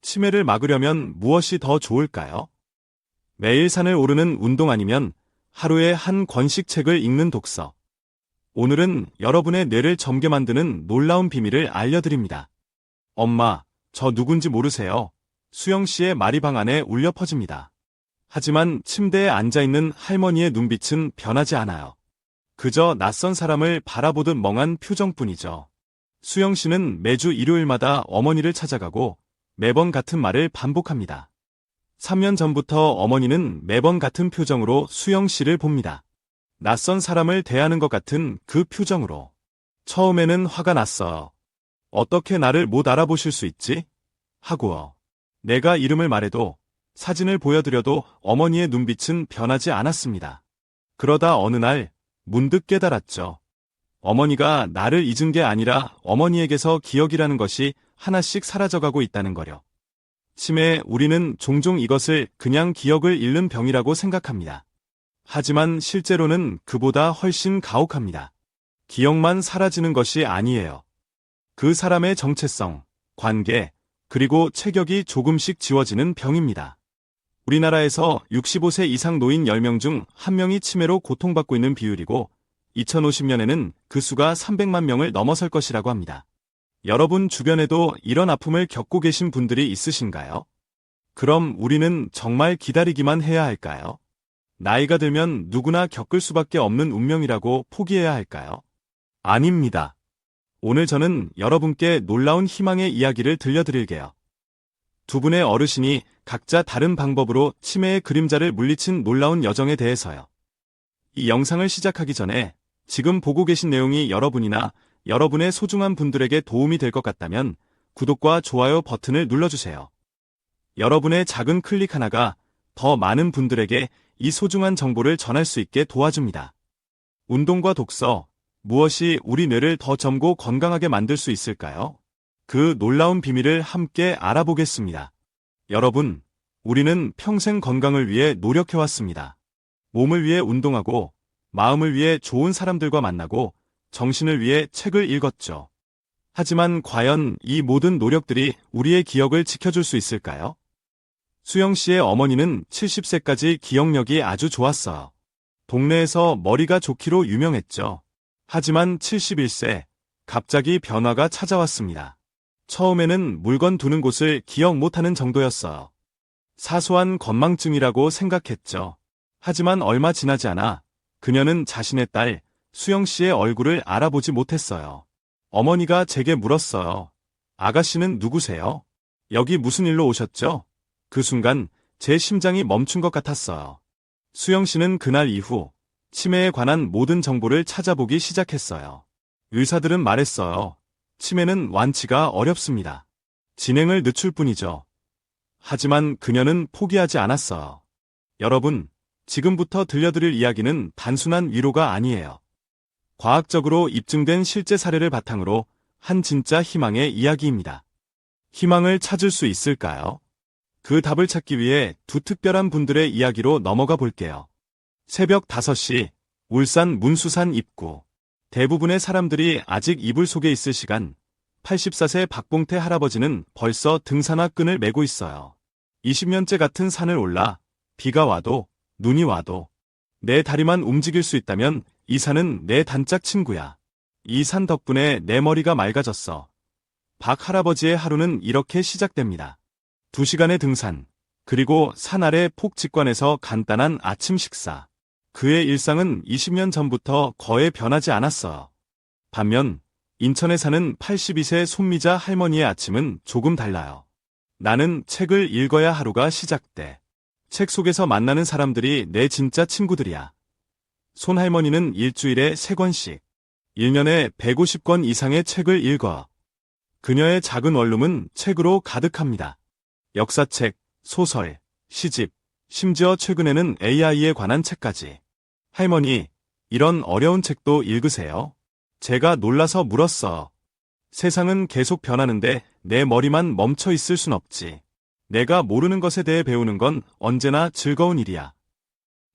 치매를 막으려면 무엇이 더 좋을까요? 매일 산을 오르는 운동 아니면 하루에 한 권씩 책을 읽는 독서. 오늘은 여러분의 뇌를 젊게 만드는 놀라운 비밀을 알려드립니다. 엄마, 저 누군지 모르세요? 수영 씨의 말이 방 안에 울려 퍼집니다. 하지만 침대에 앉아있는 할머니의 눈빛은 변하지 않아요. 그저 낯선 사람을 바라보듯 멍한 표정뿐이죠. 수영 씨는 매주 일요일마다 어머니를 찾아가고 매번 같은 말을 반복합니다. 3년 전부터 어머니는 매번 같은 표정으로 수영 씨를 봅니다. 낯선 사람을 대하는 것 같은 그 표정으로. 처음에는 화가 났어요. 어떻게 나를 못 알아보실 수 있지? 하고요. 내가 이름을 말해도 사진을 보여드려도 어머니의 눈빛은 변하지 않았습니다. 그러다 어느 날 문득 깨달았죠. 어머니가 나를 잊은 게 아니라 어머니에게서 기억이라는 것이 하나씩 사라져가고 있다는 거요. 치매에 우리는 종종 이것을 그냥 기억을 잃는 병이라고 생각합니다. 하지만 실제로는 그보다 훨씬 가혹합니다. 기억만 사라지는 것이 아니에요. 그 사람의 정체성, 관계, 그리고 체격이 조금씩 지워지는 병입니다. 우리나라에서 65세 이상 노인 10명 중 1명이 치매로 고통받고 있는 비율이고 2050년에는 그 수가 300만 명을 넘어설 것이라고 합니다. 여러분 주변에도 이런 아픔을 겪고 계신 분들이 있으신가요? 그럼 우리는 정말 기다리기만 해야 할까요? 나이가 들면 누구나 겪을 수밖에 없는 운명이라고 포기해야 할까요? 아닙니다. 오늘 저는 여러분께 놀라운 희망의 이야기를 들려드릴게요. 두 분의 어르신이 각자 다른 방법으로 치매의 그림자를 물리친 놀라운 여정에 대해서요. 이 영상을 시작하기 전에 지금 보고 계신 내용이 여러분이나 여러분의 소중한 분들에게 도움이 될 것 같다면 구독과 좋아요 버튼을 눌러주세요. 여러분의 작은 클릭 하나가 더 많은 분들에게 이 소중한 정보를 전할 수 있게 도와줍니다. 운동과 독서, 무엇이 우리 뇌를 더 젊고 건강하게 만들 수 있을까요? 그 놀라운 비밀을 함께 알아보겠습니다. 여러분, 우리는 평생 건강을 위해 노력해왔습니다. 몸을 위해 운동하고, 마음을 위해 좋은 사람들과 만나고, 정신을 위해 책을 읽었죠. 하지만 과연 이 모든 노력들이 우리의 기억을 지켜줄 수 있을까요? 수영 씨의 어머니는 70세까지 기억력이 아주 좋았어요. 동네에서 머리가 좋기로 유명했죠. 하지만 71세, 갑자기 변화가 찾아왔습니다. 처음에는 물건 두는 곳을 기억 못하는 정도였어요. 사소한 건망증이라고 생각했죠. 하지만 얼마 지나지 않아 그녀는 자신의 딸 수영 씨의 얼굴을 알아보지 못했어요. 어머니가 제게 물었어요. 아가씨는 누구세요? 여기 무슨 일로 오셨죠? 그 순간 제 심장이 멈춘 것 같았어요. 수영 씨는 그날 이후 치매에 관한 모든 정보를 찾아보기 시작했어요. 의사들은 말했어요. 치매는 완치가 어렵습니다. 진행을 늦출 뿐이죠. 하지만 그녀는 포기하지 않았어요. 여러분, 지금부터 들려드릴 이야기는 단순한 위로가 아니에요. 과학적으로 입증된 실제 사례를 바탕으로 한 진짜 희망의 이야기입니다. 희망을 찾을 수 있을까요? 그 답을 찾기 위해 두 특별한 분들의 이야기로 넘어가 볼게요. 새벽 5시, 울산 문수산 입구. 대부분의 사람들이 아직 이불 속에 있을 시간, 84세 박봉태 할아버지는 벌써 등산화 끈을 메고 있어요. 20년째 같은 산을 올라 비가 와도 눈이 와도 내 다리만 움직일 수 있다면 이 산은 내 단짝 친구야. 이 산 덕분에 내 머리가 맑아졌어. 박 할아버지의 하루는 이렇게 시작됩니다. 2시간의 등산, 그리고 산 아래 폭직관에서 간단한 아침 식사. 그의 일상은 20년 전부터 거의 변하지 않았어요. 반면 인천에 사는 82세 손미자 할머니의 아침은 조금 달라요. 나는 책을 읽어야 하루가 시작돼. 책 속에서 만나는 사람들이 내 진짜 친구들이야. 손할머니는 일주일에 3권씩, 1년에 150권 이상의 책을 읽어. 그녀의 작은 원룸은 책으로 가득합니다. 역사책, 소설, 시집, 심지어 최근에는 AI에 관한 책까지. 할머니, 이런 어려운 책도 읽으세요? 제가 놀라서 물었어. 세상은 계속 변하는데 내 머리만 멈춰 있을 순 없지. 내가 모르는 것에 대해 배우는 건 언제나 즐거운 일이야.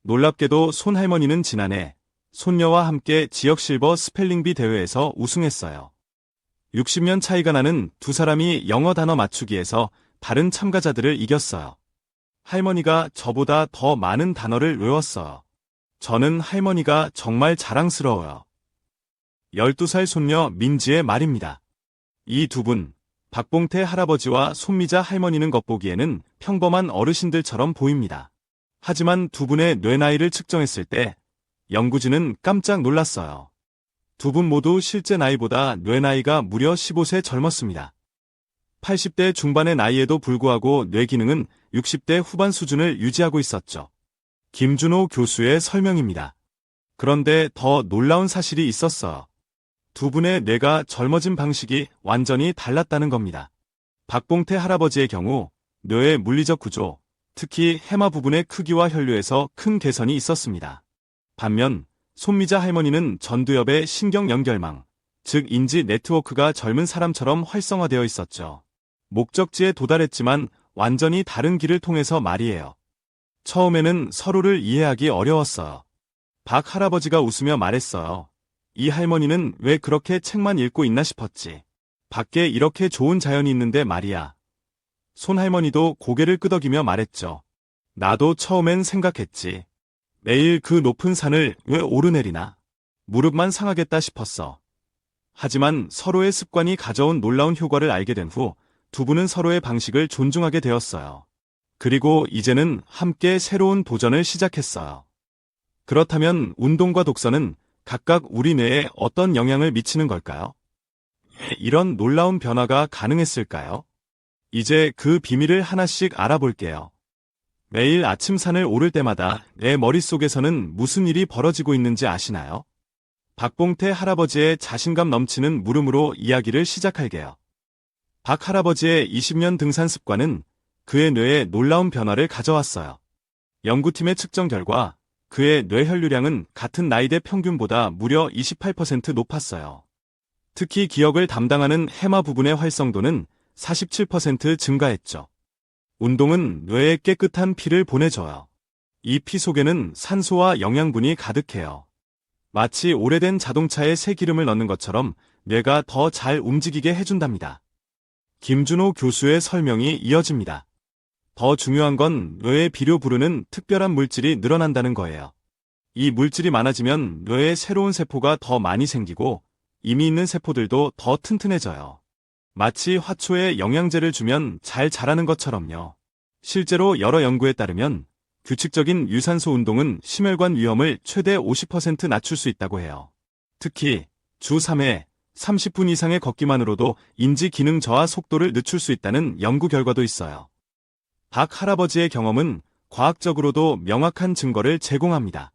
놀랍게도 손할머니는 지난해 손녀와 함께 지역 실버 스펠링비 대회에서 우승했어요. 60년 차이가 나는 두 사람이 영어 단어 맞추기에서 다른 참가자들을 이겼어요. 할머니가 저보다 더 많은 단어를 외웠어요. 저는 할머니가 정말 자랑스러워요. 12살 손녀 민지의 말입니다. 이 두 분, 박봉태 할아버지와 손미자 할머니는 겉보기에는 평범한 어르신들처럼 보입니다. 하지만 두 분의 뇌 나이를 측정했을 때 연구진은 깜짝 놀랐어요. 두 분 모두 실제 나이보다 뇌 나이가 무려 15세 젊었습니다. 80대 중반의 나이에도 불구하고 뇌 기능은 60대 후반 수준을 유지하고 있었죠. 김준호 교수의 설명입니다. 그런데 더 놀라운 사실이 있었어요. 두 분의 뇌가 젊어진 방식이 완전히 달랐다는 겁니다. 박봉태 할아버지의 경우 뇌의 물리적 구조, 특히 해마 부분의 크기와 혈류에서 큰 개선이 있었습니다. 반면 손미자 할머니는 전두엽의 신경 연결망, 즉 인지 네트워크가 젊은 사람처럼 활성화되어 있었죠. 목적지에 도달했지만 완전히 다른 길을 통해서 말이에요. 처음에는 서로를 이해하기 어려웠어요. 박 할아버지가 웃으며 말했어요. 이 할머니는 왜 그렇게 책만 읽고 있나 싶었지. 밖에 이렇게 좋은 자연이 있는데 말이야. 손 할머니도 고개를 끄덕이며 말했죠. 나도 처음엔 생각했지. 매일 그 높은 산을 왜 오르내리나? 무릎만 상하겠다 싶었어. 하지만 서로의 습관이 가져온 놀라운 효과를 알게 된 후 두 분은 서로의 방식을 존중하게 되었어요. 그리고 이제는 함께 새로운 도전을 시작했어요. 그렇다면 운동과 독서는 각각 우리 뇌에 어떤 영향을 미치는 걸까요? 이런 놀라운 변화가 가능했을까요? 이제 그 비밀을 하나씩 알아볼게요. 매일 아침 산을 오를 때마다 내 머릿속에서는 무슨 일이 벌어지고 있는지 아시나요? 박봉태 할아버지의 자신감 넘치는 물음으로 이야기를 시작할게요. 박 할아버지의 20년 등산 습관은 그의 뇌에 놀라운 변화를 가져왔어요. 연구팀의 측정 결과 그의 뇌 혈류량은 같은 나이대 평균보다 무려 28% 높았어요. 특히 기억을 담당하는 해마 부분의 활성도는 47% 증가했죠. 운동은 뇌에 깨끗한 피를 보내줘요. 이 피 속에는 산소와 영양분이 가득해요. 마치 오래된 자동차에 새 기름을 넣는 것처럼 뇌가 더 잘 움직이게 해준답니다. 김준호 교수의 설명이 이어집니다. 더 중요한 건 뇌에 비료 부르는 특별한 물질이 늘어난다는 거예요. 이 물질이 많아지면 뇌에 새로운 세포가 더 많이 생기고 이미 있는 세포들도 더 튼튼해져요. 마치 화초에 영양제를 주면 잘 자라는 것처럼요. 실제로 여러 연구에 따르면 규칙적인 유산소 운동은 심혈관 위험을 최대 50% 낮출 수 있다고 해요. 특히 주 3회 30분 이상의 걷기만으로도 인지 기능 저하 속도를 늦출 수 있다는 연구 결과도 있어요. 박 할아버지의 경험은 과학적으로도 명확한 증거를 제공합니다.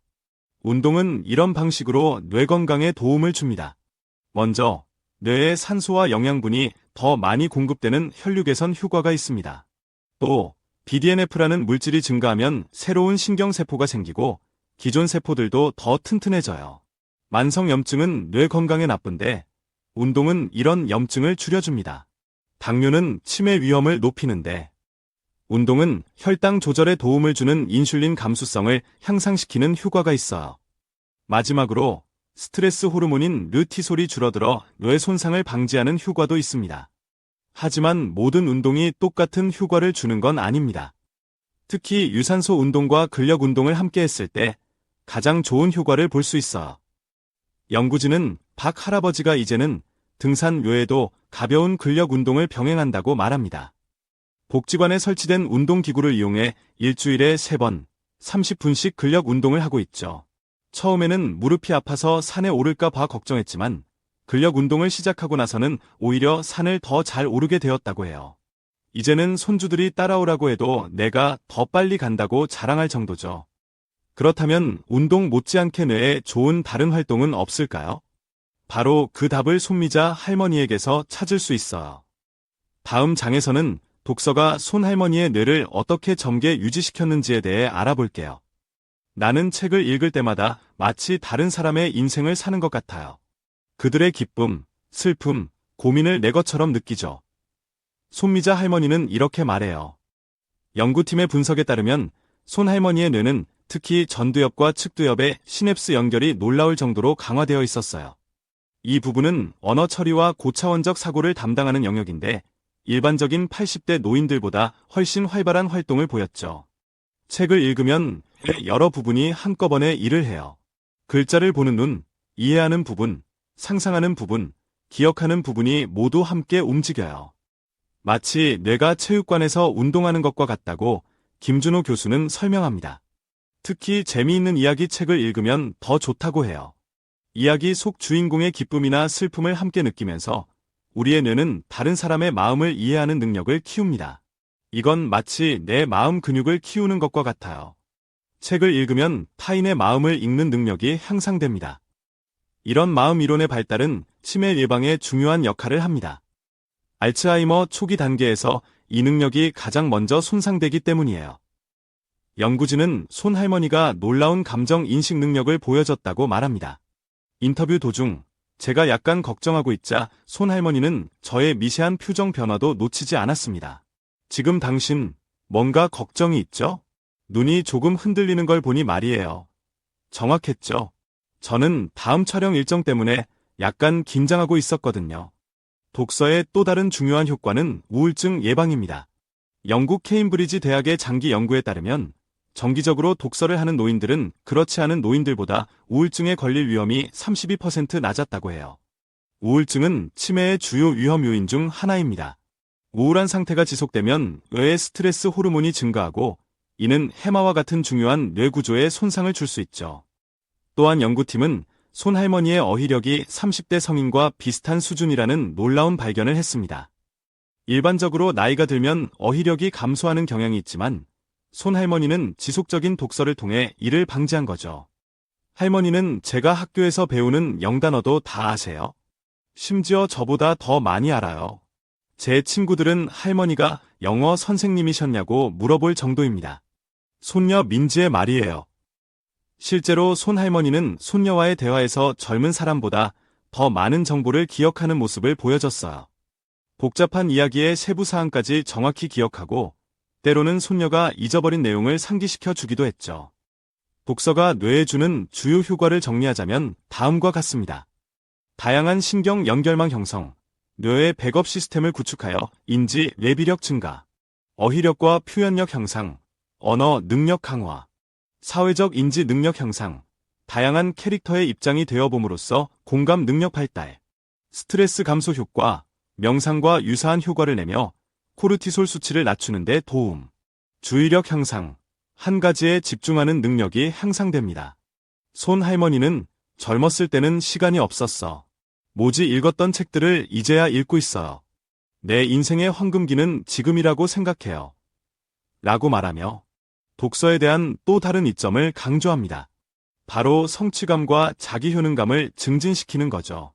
운동은 이런 방식으로 뇌 건강에 도움을 줍니다. 먼저 뇌에 산소와 영양분이 더 많이 공급되는 혈류 개선 효과가 있습니다. 또 BDNF라는 물질이 증가하면 새로운 신경세포가 생기고 기존 세포들도 더 튼튼해져요. 만성염증은 뇌 건강에 나쁜데 운동은 이런 염증을 줄여줍니다. 당뇨는 치매 위험을 높이는데 운동은 혈당 조절에 도움을 주는 인슐린 감수성을 향상시키는 효과가 있어요. 마지막으로 스트레스 호르몬인 르티솔이 줄어들어 뇌 손상을 방지하는 효과도 있습니다. 하지만 모든 운동이 똑같은 효과를 주는 건 아닙니다. 특히 유산소 운동과 근력 운동을 함께 했을 때 가장 좋은 효과를 볼 수 있어요. 연구진은 박 할아버지가 이제는 등산 외에도 가벼운 근력 운동을 병행한다고 말합니다. 복지관에 설치된 운동기구를 이용해 일주일에 3번, 30분씩 근력 운동을 하고 있죠. 처음에는 무릎이 아파서 산에 오를까 봐 걱정했지만 근력 운동을 시작하고 나서는 오히려 산을 더 잘 오르게 되었다고 해요. 이제는 손주들이 따라오라고 해도 내가 더 빨리 간다고 자랑할 정도죠. 그렇다면 운동 못지않게 뇌에 좋은 다른 활동은 없을까요? 바로 그 답을 손미자 할머니에게서 찾을 수 있어요. 다음 장에서는 독서가 손 할머니의 뇌를 어떻게 젊게 유지시켰는지에 대해 알아볼게요. 나는 책을 읽을 때마다 마치 다른 사람의 인생을 사는 것 같아요. 그들의 기쁨, 슬픔, 고민을 내 것처럼 느끼죠. 손미자 할머니는 이렇게 말해요. 연구팀의 분석에 따르면 손 할머니의 뇌는 특히 전두엽과 측두엽의 시냅스 연결이 놀라울 정도로 강화되어 있었어요. 이 부분은 언어 처리와 고차원적 사고를 담당하는 영역인데 일반적인 80대 노인들보다 훨씬 활발한 활동을 보였죠. 책을 읽으면 여러 부분이 한꺼번에 일을 해요. 글자를 보는 눈, 이해하는 부분, 상상하는 부분, 기억하는 부분이 모두 함께 움직여요. 마치 뇌가 체육관에서 운동하는 것과 같다고 김준호 교수는 설명합니다. 특히 재미있는 이야기 책을 읽으면 더 좋다고 해요. 이야기 속 주인공의 기쁨이나 슬픔을 함께 느끼면서 우리의 뇌는 다른 사람의 마음을 이해하는 능력을 키웁니다. 이건 마치 내 마음 근육을 키우는 것과 같아요. 책을 읽으면 타인의 마음을 읽는 능력이 향상됩니다. 이런 마음 이론의 발달은 치매 예방에 중요한 역할을 합니다. 알츠하이머 초기 단계에서 이 능력이 가장 먼저 손상되기 때문이에요. 연구진은 손 할머니가 놀라운 감정 인식 능력을 보여줬다고 말합니다. 인터뷰 도중 제가 약간 걱정하고 있자 손 할머니는 저의 미세한 표정 변화도 놓치지 않았습니다. 지금 당신 뭔가 걱정이 있죠? 눈이 조금 흔들리는 걸 보니 말이에요. 정확했죠? 저는 다음 촬영 일정 때문에 약간 긴장하고 있었거든요. 독서의 또 다른 중요한 효과는 우울증 예방입니다. 영국 케임브리지 대학의 장기 연구에 따르면 정기적으로 독서를 하는 노인들은 그렇지 않은 노인들보다 우울증에 걸릴 위험이 32% 낮았다고 해요. 우울증은 치매의 주요 위험 요인 중 하나입니다. 우울한 상태가 지속되면 뇌의 스트레스 호르몬이 증가하고 이는 해마와 같은 중요한 뇌 구조에 손상을 줄 수 있죠. 또한 연구팀은 손 할머니의 어휘력이 30대 성인과 비슷한 수준이라는 놀라운 발견을 했습니다. 일반적으로 나이가 들면 어휘력이 감소하는 경향이 있지만 손 할머니는 지속적인 독서를 통해 이를 방지한 거죠. 할머니는 제가 학교에서 배우는 영단어도 다 아세요? 심지어 저보다 더 많이 알아요. 제 친구들은 할머니가 영어 선생님이셨냐고 물어볼 정도입니다. 손녀 민지의 말이에요. 실제로 손 할머니는 손녀와의 대화에서 젊은 사람보다 더 많은 정보를 기억하는 모습을 보여줬어요. 복잡한 이야기의 세부 사항까지 정확히 기억하고 때로는 손녀가 잊어버린 내용을 상기시켜 주기도 했죠. 독서가 뇌에 주는 주요 효과를 정리하자면 다음과 같습니다. 다양한 신경 연결망 형성, 뇌의 백업 시스템을 구축하여 인지 내비력 증가, 어휘력과 표현력 향상, 언어 능력 강화, 사회적 인지 능력 향상, 다양한 캐릭터의 입장이 되어봄으로써 공감 능력 발달, 스트레스 감소 효과, 명상과 유사한 효과를 내며 코르티솔 수치를 낮추는 데 도움, 주의력 향상, 한 가지에 집중하는 능력이 향상됩니다. 손 할머니는 젊었을 때는 시간이 없었어. 모지 읽었던 책들을 이제야 읽고 있어요. 내 인생의 황금기는 지금이라고 생각해요. 라고 말하며 독서에 대한 또 다른 이점을 강조합니다. 바로 성취감과 자기 효능감을 증진시키는 거죠.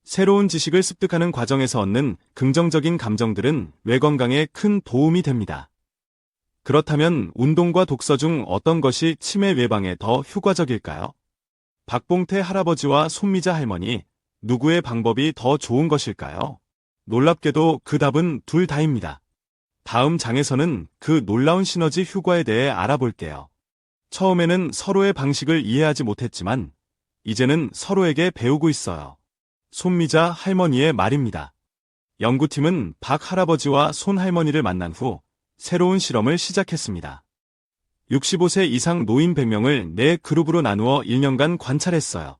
새로운 지식을 습득하는 과정에서 얻는 긍정적인 감정들은 뇌 건강에 큰 도움이 됩니다. 그렇다면 운동과 독서 중 어떤 것이 치매 예방에 더 효과적일까요? 박봉태 할아버지와 손미자 할머니, 누구의 방법이 더 좋은 것일까요? 놀랍게도 그 답은 둘 다입니다. 다음 장에서는 그 놀라운 시너지 효과에 대해 알아볼게요. 처음에는 서로의 방식을 이해하지 못했지만 이제는 서로에게 배우고 있어요. 손미자 할머니의 말입니다. 연구팀은 박 할아버지와 손 할머니를 만난 후 새로운 실험을 시작했습니다. 65세 이상 노인 100명을 4그룹으로 나누어 1년간 관찰했어요.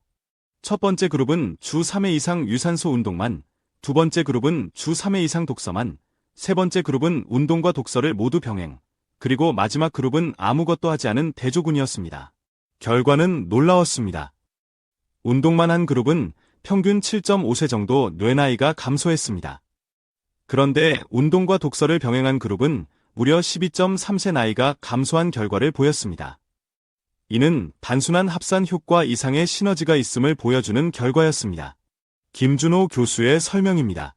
첫 번째 그룹은 주 3회 이상 유산소 운동만, 두 번째 그룹은 주 3회 이상 독서만, 세 번째 그룹은 운동과 독서를 모두 병행, 그리고 마지막 그룹은 아무것도 하지 않은 대조군이었습니다. 결과는 놀라웠습니다. 운동만 한 그룹은 평균 7.5세 정도 뇌나이가 감소했습니다. 그런데 운동과 독서를 병행한 그룹은 무려 12.3세 나이가 감소한 결과를 보였습니다. 이는 단순한 합산 효과 이상의 시너지가 있음을 보여주는 결과였습니다. 김준호 교수의 설명입니다.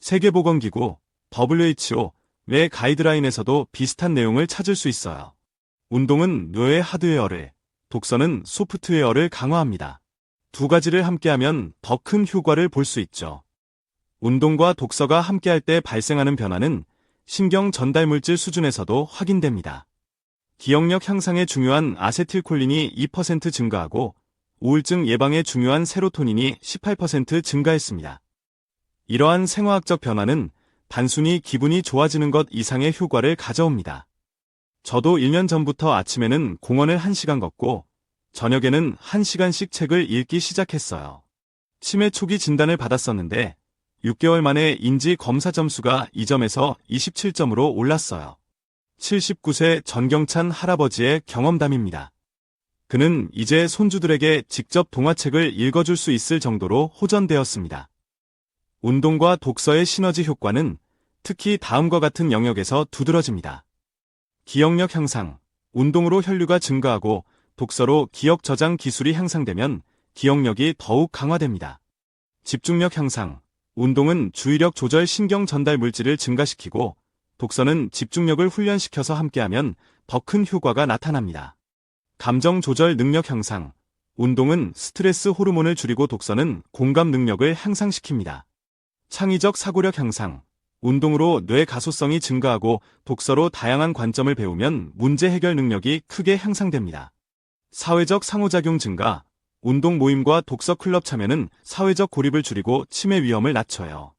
세계보건기구 WHO 뇌 가이드라인에서도 비슷한 내용을 찾을 수 있어요. 운동은 뇌의 하드웨어를, 독서는 소프트웨어를 강화합니다. 두 가지를 함께하면 더 큰 효과를 볼 수 있죠. 운동과 독서가 함께할 때 발생하는 변화는 신경 전달 물질 수준에서도 확인됩니다. 기억력 향상에 중요한 아세틸콜린이 2% 증가하고 우울증 예방에 중요한 세로토닌이 18% 증가했습니다. 이러한 생화학적 변화는 단순히 기분이 좋아지는 것 이상의 효과를 가져옵니다. 저도 1년 전부터 아침에는 공원을 1시간 걷고 저녁에는 1시간씩 책을 읽기 시작했어요. 치매 초기 진단을 받았었는데 6개월 만에 인지 검사 점수가 2점에서 27점으로 올랐어요. 79세 전경찬 할아버지의 경험담입니다. 그는 이제 손주들에게 직접 동화책을 읽어줄 수 있을 정도로 호전되었습니다. 운동과 독서의 시너지 효과는 특히 다음과 같은 영역에서 두드러집니다. 기억력 향상. 운동으로 혈류가 증가하고 독서로 기억 저장 기술이 향상되면 기억력이 더욱 강화됩니다. 집중력 향상. 운동은 주의력 조절 신경 전달 물질을 증가시키고 독서는 집중력을 훈련시켜서 함께하면 더 큰 효과가 나타납니다. 감정 조절 능력 향상. 운동은 스트레스 호르몬을 줄이고 독서는 공감 능력을 향상시킵니다. 창의적 사고력 향상. 운동으로 뇌 가소성이 증가하고 독서로 다양한 관점을 배우면 문제 해결 능력이 크게 향상됩니다. 사회적 상호작용 증가. 운동 모임과 독서 클럽 참여는 사회적 고립을 줄이고 치매 위험을 낮춰요.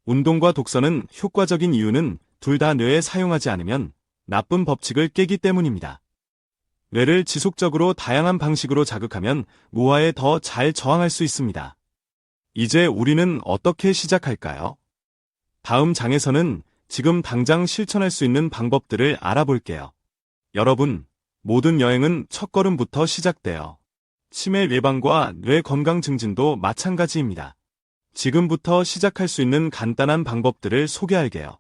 운동과 독서는 효과적인 이유는 둘 다 뇌에 사용하지 않으면 나쁜 법칙을 깨기 때문입니다. 뇌를 지속적으로 다양한 방식으로 자극하면 무화에 더 잘 저항할 수 있습니다. 이제 우리는 어떻게 시작할까요? 다음 장에서는 지금 당장 실천할 수 있는 방법들을 알아볼게요. 여러분, 모든 여행은 첫걸음부터 시작돼요. 치매 예방과 뇌 건강 증진도 마찬가지입니다. 지금부터 시작할 수 있는 간단한 방법들을 소개할게요.